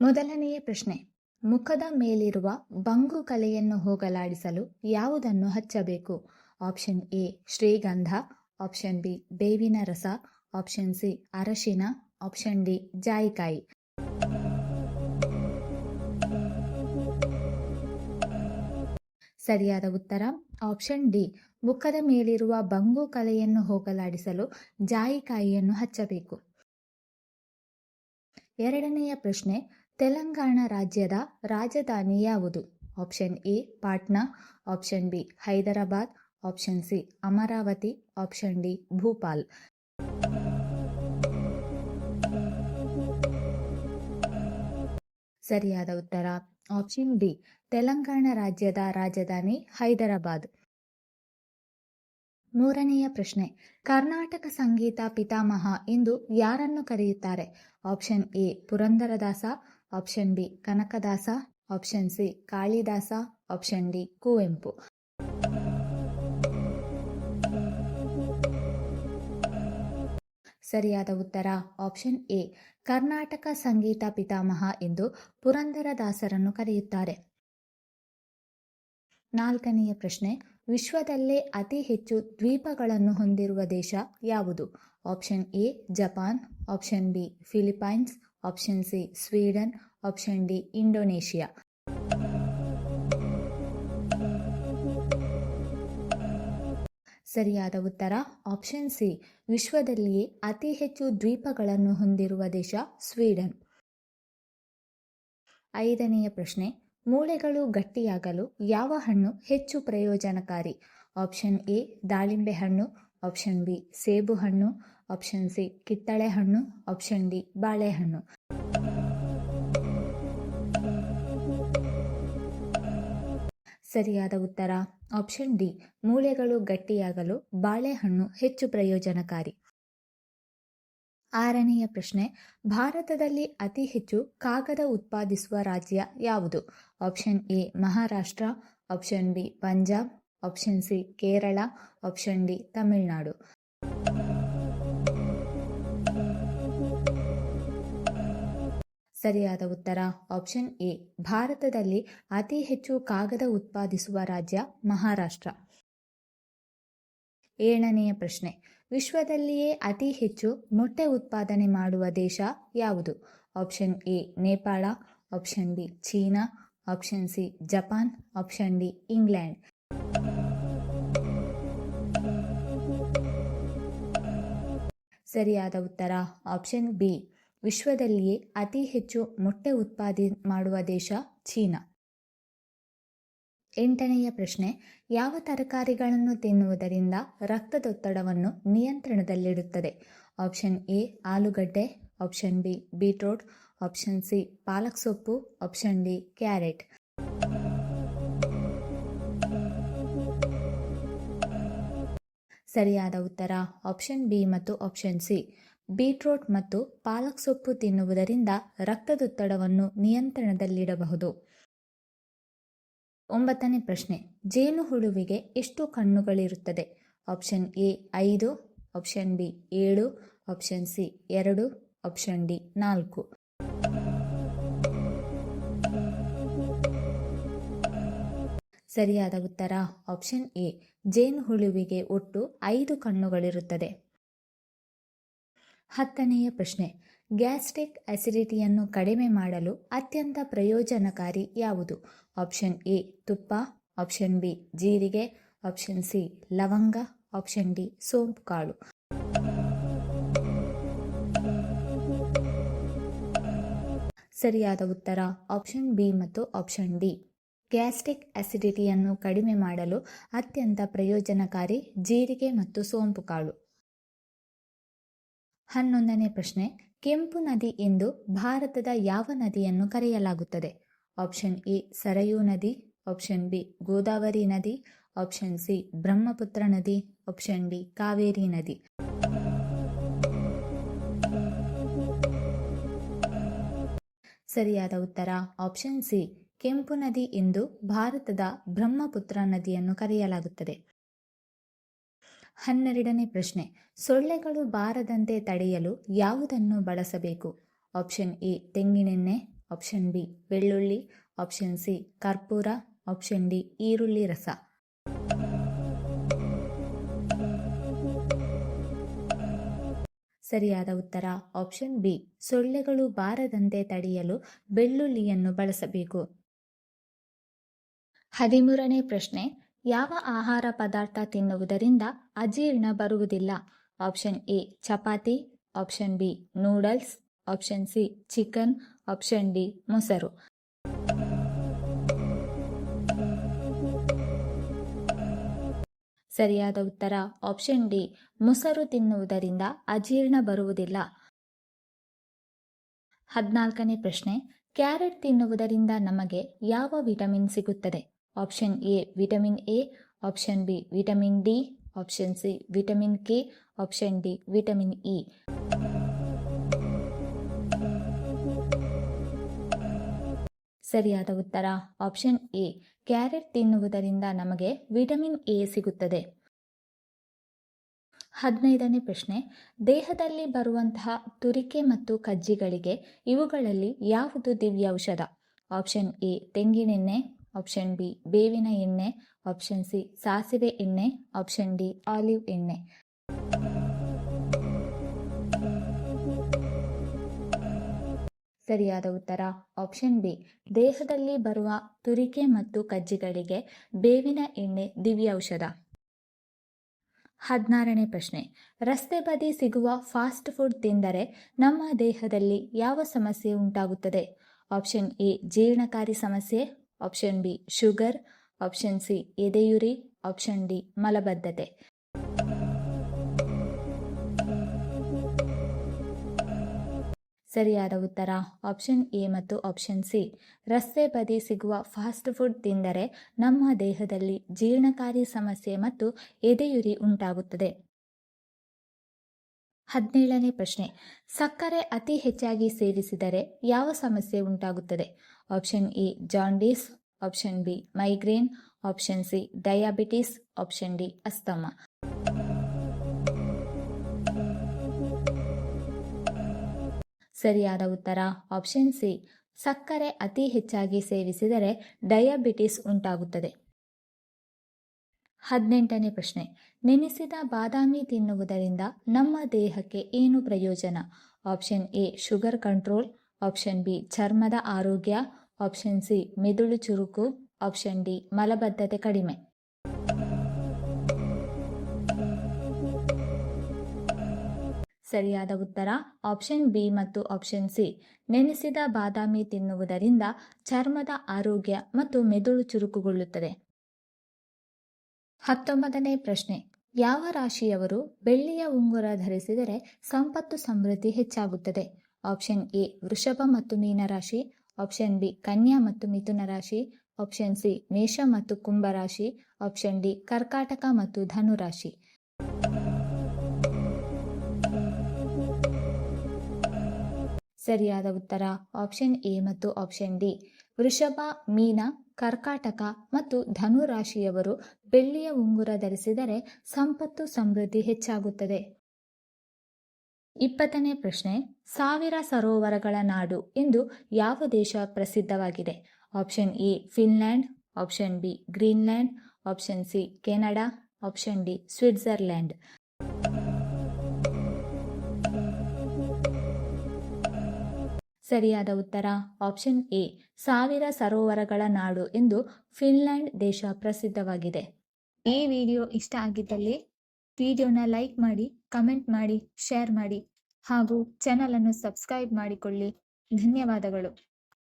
ಮೊದಲನೆಯ ಪ್ರಶ್ನೆ. ಮುಖದ ಮೇಲಿರುವ ಬಂಗು ಕಲೆಯನ್ನು ಹೋಗಲಾಡಿಸಲು ಯಾವುದನ್ನು ಹಚ್ಚಬೇಕು? ಆಪ್ಷನ್ ಎ ಶ್ರೀಗಂಧ, ಆಪ್ಷನ್ ಬಿ ಬೇವಿನ ರಸ, ಆಪ್ಷನ್ ಸಿ ಅರಶಿನ, ಆಪ್ಷನ್ ಡಿ ಜಾಯಿಕಾಯಿ. ಸರಿಯಾದ ಉತ್ತರ ಆಪ್ಷನ್ ಡಿ. ಮುಖದ ಮೇಲಿರುವ ಬಂಗು ಕಲೆಯನ್ನು ಹೋಗಲಾಡಿಸಲು ಜಾಯಿಕಾಯಿಯನ್ನು ಹಚ್ಚಬೇಕು. ಎರಡನೆಯ ಪ್ರಶ್ನೆ. ತೆಲಂಗಾಣ ರಾಜ್ಯದ ರಾಜಧಾನಿ ಯಾವುದು? Option A Patna, option B Hyderabad, option C Amaravati, option D Bhopal. ಸರಿಯಾದ ಉತ್ತರ ಆಪ್ಷನ್ ಡಿ. ತೆಲಂಗಾಣ ರಾಜ್ಯದ ರಾಜಧಾನಿ ಹೈದರಾಬಾದ್. ಮೂರನೆಯ ಪ್ರಶ್ನೆ. ಕರ್ನಾಟಕ ಸಂಗೀತ ಪಿತಾಮಹ ಎಂದು ಯಾರನ್ನು ಕರೆಯುತ್ತಾರೆ? Option A Purandaradasa, option B Kanakadasa, option C Kalidasa, option D Kuvempu. ಸರಿಯಾದ ಉತ್ತರ ಆಪ್ಷನ್ ಎ. ಕರ್ನಾಟಕ ಸಂಗೀತ ಪಿತಾಮಹ ಎಂದು ಪುರಂದರದಾಸರನ್ನು ಕರೆಯುತ್ತಾರೆ. ನಾಲ್ಕನೆಯ ಪ್ರಶ್ನೆ. ವಿಶ್ವದಲ್ಲೇ ಅತಿ ಹೆಚ್ಚು ದ್ವೀಪಗಳನ್ನು ಹೊಂದಿರುವ ದೇಶ ಯಾವುದು? Option A Japan, option B Philippines, option C Sweden, option D Indonesia. ಸರಿಯಾದ ಉತ್ತರ ಆಪ್ಷನ್ ಸಿ. ವಿಶ್ವದಲ್ಲಿಯೇ ಅತಿ ಹೆಚ್ಚು ದ್ವೀಪಗಳನ್ನು ಹೊಂದಿರುವ ದೇಶ ಸ್ವೀಡನ್. ಐದನೆಯ ಪ್ರಶ್ನೆ. ಮೂಳೆಗಳು ಗಟ್ಟಿಯಾಗಲು ಯಾವ ಹಣ್ಣು ಹೆಚ್ಚು ಪ್ರಯೋಜನಕಾರಿ? ಆಪ್ಷನ್ ಎ ದಾಳಿಂಬೆ ಹಣ್ಣು, ಆಪ್ಷನ್ ಬಿ ಸೇಬು ಹಣ್ಣು, ಆಪ್ಷನ್ ಸಿ ಕಿತ್ತಳೆ ಹಣ್ಣು, ಆಪ್ಷನ್ ಡಿ ಬಾಳೆಹಣ್ಣು. ಸರಿಯಾದ ಉತ್ತರ ಆಪ್ಷನ್ ಡಿ. ಮೂಳೆಗಳು ಗಟ್ಟಿಯಾಗಲು ಬಾಳೆಹಣ್ಣು ಹೆಚ್ಚು ಪ್ರಯೋಜನಕಾರಿ. ಆರನೆಯ ಪ್ರಶ್ನೆ. ಭಾರತದಲ್ಲಿ ಅತಿ ಹೆಚ್ಚು ಕಾಗದ ಉತ್ಪಾದಿಸುವ ರಾಜ್ಯ ಯಾವುದು? Option A Maharashtra, option B Punjab, option C Kerala, option D Tamil Nadu. ಸರಿಯಾದ ಉತ್ತರ ಆಪ್ಷನ್ ಎ. ಭಾರತದಲ್ಲಿ ಅತಿ ಹೆಚ್ಚು ಕಾಗದ ಉತ್ಪಾದಿಸುವ ರಾಜ್ಯ ಮಹಾರಾಷ್ಟ್ರ. ಏಳನೆಯ ಪ್ರಶ್ನೆ. ವಿಶ್ವದಲ್ಲಿಯೇ ಅತಿ ಹೆಚ್ಚು ಮೊಟ್ಟೆ ಉತ್ಪಾದನೆ ಮಾಡುವ ದೇಶ ಯಾವುದು? Option A Nepal, option B China, option C Japan, option D England. ಸರಿಯಾದ ಉತ್ತರ ಆಪ್ಷನ್ ಬಿ. ವಿಶ್ವದಲ್ಲಿಯೇ ಅತಿ ಹೆಚ್ಚು ಮೊಟ್ಟೆ ಉತ್ಪಾದನೆ ಮಾಡುವ ದೇಶ ಚೀನಾ. ಎಂಟನೆಯ ಪ್ರಶ್ನೆ. ಯಾವ ತರಕಾರಿಗಳನ್ನು ತಿನ್ನುವುದರಿಂದ ರಕ್ತದೊತ್ತಡವನ್ನು ನಿಯಂತ್ರಣದಲ್ಲಿಡುತ್ತದೆ? ಆಪ್ಷನ್ ಎ ಆಲೂಗಡ್ಡೆ, option B beetroot, option C ಪಾಲಕ್ ಸೊಪ್ಪು, ಆಪ್ಷನ್ ಡಿ ಕ್ಯಾರೆಟ್. ಸರಿಯಾದ ಉತ್ತರ ಆಪ್ಷನ್ ಬಿ ಮತ್ತು ಆಪ್ಷನ್ ಸಿ. ಬೀಟ್ರೂಟ್ ಮತ್ತು ಪಾಲಕ್ ಸೊಪ್ಪು ತಿನ್ನುವುದರಿಂದ ರಕ್ತದೊತ್ತಡವನ್ನು ನಿಯಂತ್ರಣದಲ್ಲಿಡಬಹುದು. ಒಂಬತ್ತನೇ ಪ್ರಶ್ನೆ. ಜೇನುಹುಳುವಿಗೆ ಎಷ್ಟು ಕಣ್ಣುಗಳಿರುತ್ತದೆ? Option A 5, option B 7, option C 2, option D 4. ಸರಿಯಾದ ಉತ್ತರ ಆಪ್ಷನ್ ಎ. ಜೇನುಹುಳುವಿಗೆ ಒಟ್ಟು 5 ಕಣ್ಣುಗಳಿರುತ್ತದೆ. ಹತ್ತನೆಯ ಪ್ರಶ್ನೆ. ಗ್ಯಾಸ್ಟ್ರಿಕ್ ಅಸಿಡಿಟಿಯನ್ನು ಕಡಿಮೆ ಮಾಡಲು ಅತ್ಯಂತ ಪ್ರಯೋಜನಕಾರಿ ಯಾವುದು? ಆಪ್ಷನ್ ಎ ತುಪ್ಪ, ಆಪ್ಷನ್ ಬಿ ಜೀರಿಗೆ, ಆಪ್ಷನ್ ಸಿ ಲವಂಗ, ಆಪ್ಷನ್ ಡಿ ಸೋಂಪು ಕಾಳು. ಸರಿಯಾದ ಉತ್ತರ ಆಪ್ಷನ್ ಬಿ ಮತ್ತು ಆಪ್ಷನ್ ಡಿ. ಗ್ಯಾಸ್ಟ್ರಿಕ್ ಅಸಿಡಿಟಿಯನ್ನು ಕಡಿಮೆ ಮಾಡಲು ಅತ್ಯಂತ ಪ್ರಯೋಜನಕಾರಿ ಜೀರಿಗೆ ಮತ್ತು ಸೋಂಪು ಕಾಳು. 11ನೇ ಪ್ರಶ್ನೆ. ಕೆಂಪು ನದಿ ಎಂದು ಭಾರತದ ಯಾವ ನದಿಯನ್ನು ಕರೆಯಲಾಗುತ್ತದೆ? ಆಪ್ಷನ್ ಎ ಸರಯೂ ನದಿ, ಆಪ್ಷನ್ ಬಿ ಗೋದಾವರಿ ನದಿ, ಆಪ್ಷನ್ ಸಿ ಬ್ರಹ್ಮಪುತ್ರ ನದಿ, ಆಪ್ಷನ್ ಡಿ ಕಾವೇರಿ ನದಿ. ಸರಿಯಾದ ಉತ್ತರ ಆಪ್ಷನ್ ಸಿ. ಕೆಂಪು ನದಿ ಎಂದು ಭಾರತದ ಬ್ರಹ್ಮಪುತ್ರ ನದಿಯನ್ನು ಕರೆಯಲಾಗುತ್ತದೆ. 12ನೇ ಪ್ರಶ್ನೆ. ಸೊಳ್ಳೆಗಳು ಬಾರದಂತೆ ತಡೆಯಲು ಯಾವುದನ್ನು ಬಳಸಬೇಕು? ಆಪ್ಷನ್ ಎ ತೆಂಗಿನೆಣ್ಣೆ, ಆಪ್ಷನ್ ಬಿ ಬೆಳ್ಳುಳ್ಳಿ, ಆಪ್ಷನ್ ಸಿ ಕರ್ಪೂರ, ಆಪ್ಷನ್ ಡಿ ಈರುಳ್ಳಿ ರಸ. ಸರಿಯಾದ ಉತ್ತರ ಆಪ್ಷನ್ ಬಿ ಸೊಳ್ಳೆಗಳು ಬಾರದಂತೆ ತಡೆಯಲು ಬೆಳ್ಳುಳ್ಳಿಯನ್ನು ಬಳಸಬೇಕು. 13ನೇ ಪ್ರಶ್ನೆ, ಯಾವ ಆಹಾರ ಪದಾರ್ಥ ತಿನ್ನುವುದರಿಂದ ಅಜೀರ್ಣ ಬರುವುದಿಲ್ಲ? Option A chapati, option B noodles, option C chicken, option D ಮೊಸರು. ಸರಿಯಾದ ಉತ್ತರ ಆಪ್ಷನ್ ಡಿ ಮೊಸರು ತಿನ್ನುವುದರಿಂದ ಅಜೀರ್ಣ ಬರುವುದಿಲ್ಲ. 14ನೇ ಪ್ರಶ್ನೆ, ಕ್ಯಾರೆಟ್ ತಿನ್ನುವುದರಿಂದ ನಮಗೆ ಯಾವ ವಿಟಮಿನ್ ಸಿಗುತ್ತದೆ? Option A vitamin A, option B vitamin D, option C vitamin K, option D vitamin E. ಸರಿಯಾದ ಉತ್ತರ ಆಪ್ಷನ್ ಎ ಕ್ಯಾರೆಟ್ ತಿನ್ನುವುದರಿಂದ ನಮಗೆ ವಿಟಮಿನ್ ಎ ಸಿಗುತ್ತದೆ. 15ನೇ ಪ್ರಶ್ನೆ, ದೇಹದಲ್ಲಿ ಬರುವಂತಹ ತುರಿಕೆ ಮತ್ತು ಕಜ್ಜಿಗಳಿಗೆ ಇವುಗಳಲ್ಲಿ ಯಾವುದು ದಿವ್ಯ ಔಷಧ? ಆಪ್ಷನ್ ಎ ತೆಂಗಿನೆಣ್ಣೆ, ಆಪ್ಷನ್ ಬಿ ಬೇವಿನ ಎಣ್ಣೆ, ಆಪ್ಷನ್ ಸಿ ಸಾಸಿವೆ ಎಣ್ಣೆ, ಆಪ್ಷನ್ ಡಿ ಆಲಿವ್ ಎಣ್ಣೆ. ಸರಿಯಾದ ಉತ್ತರ ಆಪ್ಷನ್ ಬಿ ದೇಹದಲ್ಲಿ ಬರುವ ತುರಿಕೆ ಮತ್ತು ಕಜ್ಜಿಗಳಿಗೆ ಬೇವಿನ ಎಣ್ಣೆ ದಿವ್ಯ ಔಷಧ. 16ನೇ ಪ್ರಶ್ನೆ, ರಸ್ತೆ ಬದಿ ಸಿಗುವ ಫಾಸ್ಟ್ ಫುಡ್ ತಿಂದರೆ ನಮ್ಮ ದೇಹದಲ್ಲಿ ಯಾವ ಸಮಸ್ಯೆ ಉಂಟಾಗುತ್ತದೆ? ಆಪ್ಷನ್ ಎ ಜೀರ್ಣಕಾರಿ ಸಮಸ್ಯೆ, option B sugar, option C ಎದೆಯುರಿ, ಆಪ್ಷನ್ ಡಿ ಮಲಬದ್ಧತೆ. ಸರಿಯಾದ ಉತ್ತರ ಆಪ್ಷನ್ ಎ ಮತ್ತು ಆಪ್ಷನ್ ಸಿ ರಸ್ತೆ ಬದಿ ಸಿಗುವ ಫಾಸ್ಟ್ ಫುಡ್ ತಿಂದರೆ ನಮ್ಮ ದೇಹದಲ್ಲಿ ಜೀರ್ಣಕಾರಿ ಸಮಸ್ಯೆ ಮತ್ತು ಎದೆಯುರಿ ಉಂಟಾಗುತ್ತದೆ. 17ನೇ ಪ್ರಶ್ನೆ, ಸಕ್ಕರೆ ಅತಿ ಹೆಚ್ಚಾಗಿ ಸೇವಿಸಿದರೆ ಯಾವ ಸಮಸ್ಯೆ ಉಂಟಾಗುತ್ತದೆ? Option A jaundice, option B migraine, option C diabetes, option D asthma. ಸರಿಯಾದ ಉತ್ತರ ಆಪ್ಷನ್ ಸಿ ಸಕ್ಕರೆ ಅತಿ ಹೆಚ್ಚಾಗಿ ಸೇವಿಸಿದರೆ ಡಯಾಬಿಟಿಸ್ ಉಂಟಾಗುತ್ತದೆ. 18ನೇ ಪ್ರಶ್ನೆ, ನೆನೆಸಿದ ಬಾದಾಮಿ ತಿನ್ನುವುದರಿಂದ ನಮ್ಮ ದೇಹಕ್ಕೆ ಏನು ಪ್ರಯೋಜನ? Option A sugar control, option B ಚರ್ಮದ ಆರೋಗ್ಯ, ಆಪ್ಷನ್ ಸಿ ಮೆದುಳು ಚುರುಕು, ಆಪ್ಷನ್ ಡಿ ಮಲಬದ್ಧತೆ ಕಡಿಮೆ. ಸರಿಯಾದ ಉತ್ತರ ಆಪ್ಷನ್ ಬಿ ಮತ್ತು ಆಪ್ಷನ್ ಸಿ ನೆನೆಸಿದ ಬಾದಾಮಿ ತಿನ್ನುವುದರಿಂದ ಚರ್ಮದ ಆರೋಗ್ಯ ಮತ್ತು ಮೆದುಳು ಚುರುಕುಗೊಳ್ಳುತ್ತದೆ. 19ನೇ ಪ್ರಶ್ನೆ, ಯಾವ ರಾಶಿಯವರು ಬೆಳ್ಳಿಯ ಉಂಗುರ ಧರಿಸಿದರೆ ಸಂಪತ್ತು ಸಮೃದ್ಧಿ ಹೆಚ್ಚಾಗುತ್ತದೆ? ಆಪ್ಷನ್ ಎ ವೃಷಭ ಮತ್ತು ಮೀನ ರಾಶಿ, ಆಪ್ಷನ್ ಬಿ ಕನ್ಯಾ ಮತ್ತು ಮಿಥುನ ರಾಶಿ, ಆಪ್ಷನ್ ಸಿ ಮೇಷ ಮತ್ತು ಕುಂಭ ರಾಶಿ, ಆಪ್ಷನ್ ಡಿ ಕರ್ಕಾಟಕ ಮತ್ತು ಧನು ರಾಶಿ. ಸರಿಯಾದ ಉತ್ತರ ಆಪ್ಷನ್ ಎ ಮತ್ತು ಆಪ್ಷನ್ ಡಿ ವೃಷಭ, ಮೀನ, ಕರ್ಕಾಟಕ ಮತ್ತು ಧನು ರಾಶಿಯವರು ಬೆಳ್ಳಿಯ ಉಂಗುರ ಧರಿಸಿದರೆ ಸಂಪತ್ತು ಸಮೃದ್ಧಿ ಹೆಚ್ಚಾಗುತ್ತದೆ. 20ನೇ ಪ್ರಶ್ನೆ, 1000 ಸರೋವರಗಳ ನಾಡು ಎಂದು ಯಾವ ದೇಶ ಪ್ರಸಿದ್ಧವಾಗಿದೆ? Option A Finland, option B Greenland, option C Canada, option D Switzerland. ಸರಿಯಾದ ಉತ್ತರ ಆಪ್ಷನ್ ಎ 1000 ಸರೋವರಗಳ ನಾಡು ಎಂದು ಫಿನ್ಲ್ಯಾಂಡ್ ದೇಶ ಪ್ರಸಿದ್ಧವಾಗಿದೆ. ಈ ವಿಡಿಯೋ ಇಷ್ಟ ಆಗಿದ್ದಲ್ಲಿ ವಿಡಿಯೋನ ಲೈಕ್ ಮಾಡಿ, ಕಮೆಂಟ್ ಮಾಡಿ, ಶೇರ್ ಮಾಡಿ ಹಾಗೂ ಚಾನಲನ್ನು ಸಬ್ಸ್ಕ್ರೈಬ್ ಮಾಡಿಕೊಳ್ಳಿ. ಧನ್ಯವಾದಗಳು.